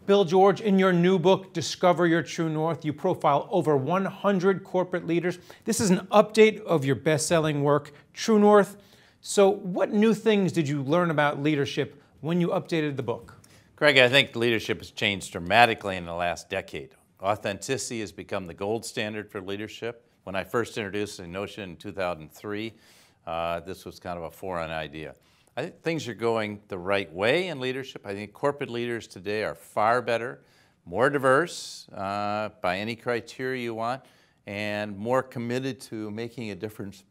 Bill George, in your new book, Discover Your True North, you profile over 100 corporate leaders. This is an update of your best-selling work, True North. So what new things did you learn about leadership when you updated the book? Greg, I think leadership has changed dramatically in the last decade. Authenticity has become the gold standard for leadership. When I first introduced the notion in 2003, this was kind of a foreign idea. I think things are going the right way in leadership. I think corporate leaders today are far better, more diverse by any criteria you want, and more committed to making a difference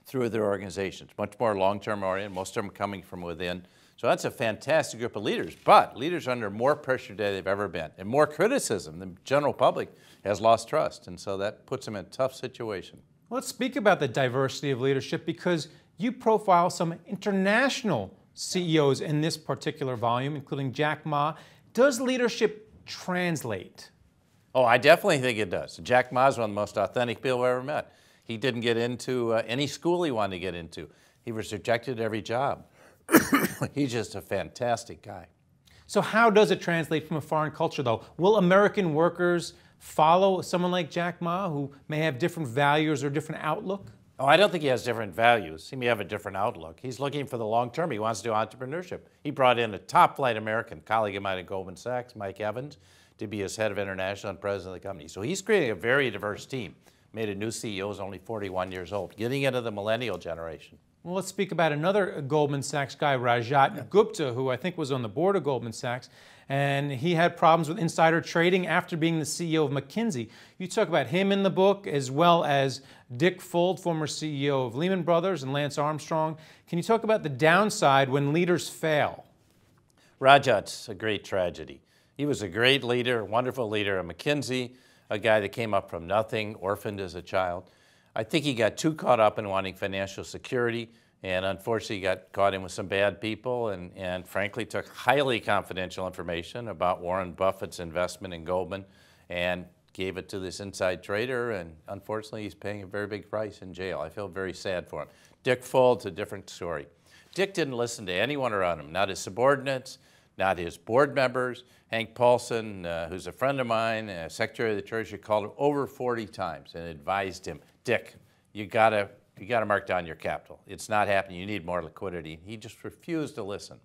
through their organizations. Much more long-term oriented, most of them coming from within. So that's a fantastic group of leaders, but leaders are under more pressure today than they've ever been, and more criticism. The general public has lost trust, and so that puts them in a tough situation. Let's speak about the diversity of leadership, because you profile some international CEOs in this particular volume, including Jack Ma. Does leadership translate? Oh, I definitely think it does. Jack Ma is one of the most authentic people I've ever met. He didn't get into any school he wanted to get into. He was rejected at every job. He's just a fantastic guy. So how does it translate from a foreign culture, though? Will American workers follow someone like Jack Ma, who may have different values or different outlook? Oh, I don't think he has different values. He may have a different outlook. He's looking for the long term. He wants to do entrepreneurship. He brought in a top-flight American colleague of mine at Goldman Sachs, Mike Evans, to be his head of international and president of the company. So he's creating a very diverse team. Made a new CEO who's only 41 years old, getting into the millennial generation. Well, let's speak about another Goldman Sachs guy, Rajat Gupta, who I think was on the board of Goldman Sachs, and he had problems with insider trading after being the CEO of McKinsey. You talk about him in the book, as well as Dick Fuld, former CEO of Lehman Brothers, and Lance Armstrong. Can you talk about the downside when leaders fail? Rajat's a great tragedy. He was a great leader, a wonderful leader at McKinsey, a guy that came up from nothing, orphaned as a child. I think he got too caught up in wanting financial security, and unfortunately got caught in with some bad people, and frankly took highly confidential information about Warren Buffett's investment in Goldman and gave it to this inside trader, and unfortunately he's paying a very big price in jail. I feel very sad for him. Dick Fuld's a different story. Dick didn't listen to anyone around him, not his subordinates, not his board members. Hank Paulson, who's a friend of mine, Secretary of the Treasury, called him over 40 times and advised him, Dick, you gotta mark down your capital. It's not happening. You need more liquidity. He just refused to listen.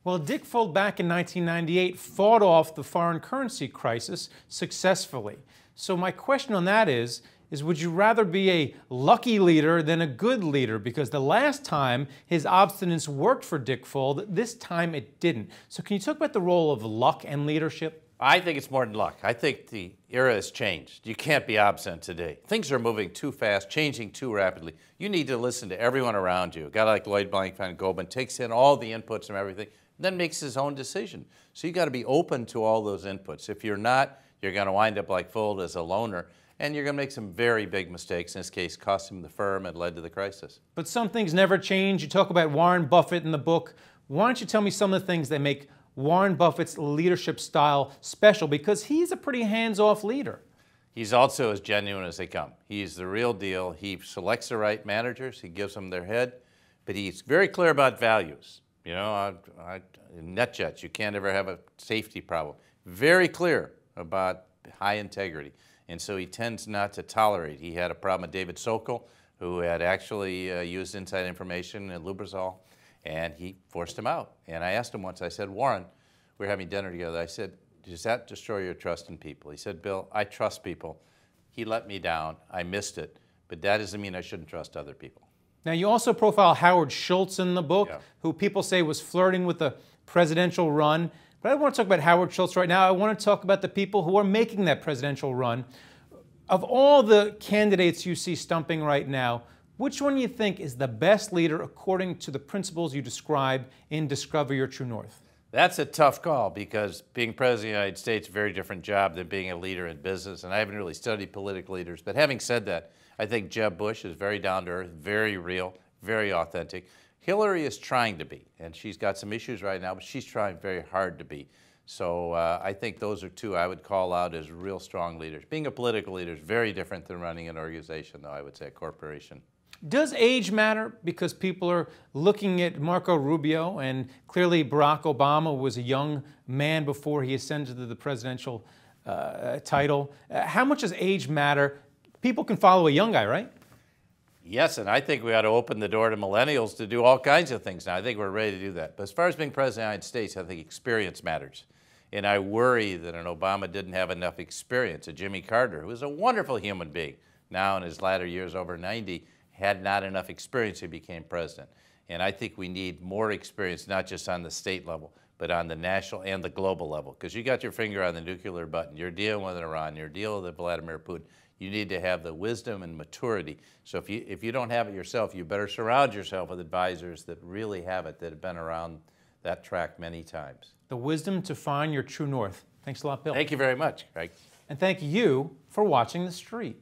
Well, Dick Fuld back in 1998 fought off the foreign currency crisis successfully. So my question on that is would you rather be a lucky leader than a good leader? Because the last time his obstinance worked for Dick Fuld, this time it didn't. So can you talk about the role of luck and leadership? I think it's more than luck. I think the era has changed. You can't be obstinate today. Things are moving too fast, changing too rapidly. You need to listen to everyone around you. A guy like Lloyd Blankfein Goldman takes in all the inputs from everything, then makes his own decision. So you got to be open to all those inputs. If you're not, you're going to wind up like Fuld as a loner, and you're going to make some very big mistakes. In this case, cost him the firm and led to the crisis. But some things never change. You talk about Warren Buffett in the book. Why don't you tell me some of the things that make Warren Buffett's leadership style special, because he's a pretty hands-off leader. He's also as genuine as they come. He's the real deal. He selects the right managers. He gives them their head, but he's very clear about values. You know, in NetJets, you can't ever have a safety problem. Very clear about high integrity, and so he tends not to tolerate. He had a problem with David Sokol, who had actually used inside information in Lubrizol, and he forced him out. And I asked him once, I said, Warren, we were having dinner together, I said, does that destroy your trust in people? He said, Bill, I trust people. He let me down. I missed it. But that doesn't mean I shouldn't trust other people. Now, you also profile Howard Schultz in the book, Yeah. who people say was flirting with the presidential run. But I don't want to talk about Howard Schultz right now. I want to talk about the people who are making that presidential run. Of all the candidates you see stumping right now, which one do you think is the best leader according to the principles you describe in Discover Your True North? That's a tough call, because being president of the United States is a very different job than being a leader in business, and I haven't really studied political leaders. But having said that, I think Jeb Bush is very down to earth, very real, very authentic. Hillary is trying to be, and she's got some issues right now, but she's trying very hard to be. So I think those are two I would call out as real strong leaders. Being a political leader is very different than running an organization, though, I would say, a corporation. Does age matter? Because people are looking at Marco Rubio, and clearly Barack Obama was a young man before he ascended to the presidential title. How much does age matter? People can follow a young guy, right? Yes, and I think we ought to open the door to millennials to do all kinds of things now. I think we're ready to do that. But as far as being president of the United States, I think experience matters. And I worry that an Obama didn't have enough experience. A Jimmy Carter, who was a wonderful human being, now in his latter years over 90, had not enough experience to become president. And I think we need more experience, not just on the state level, but on the national and the global level. Because you got your finger on the nuclear button. You're dealing with Iran. You're dealing with Vladimir Putin. You need to have the wisdom and maturity. So if you don't have it yourself, you better surround yourself with advisors that really have it, that have been around that track many times. The wisdom to find your true north. Thanks a lot, Bill. Thank you very much, Greg. And thank you for watching The Street.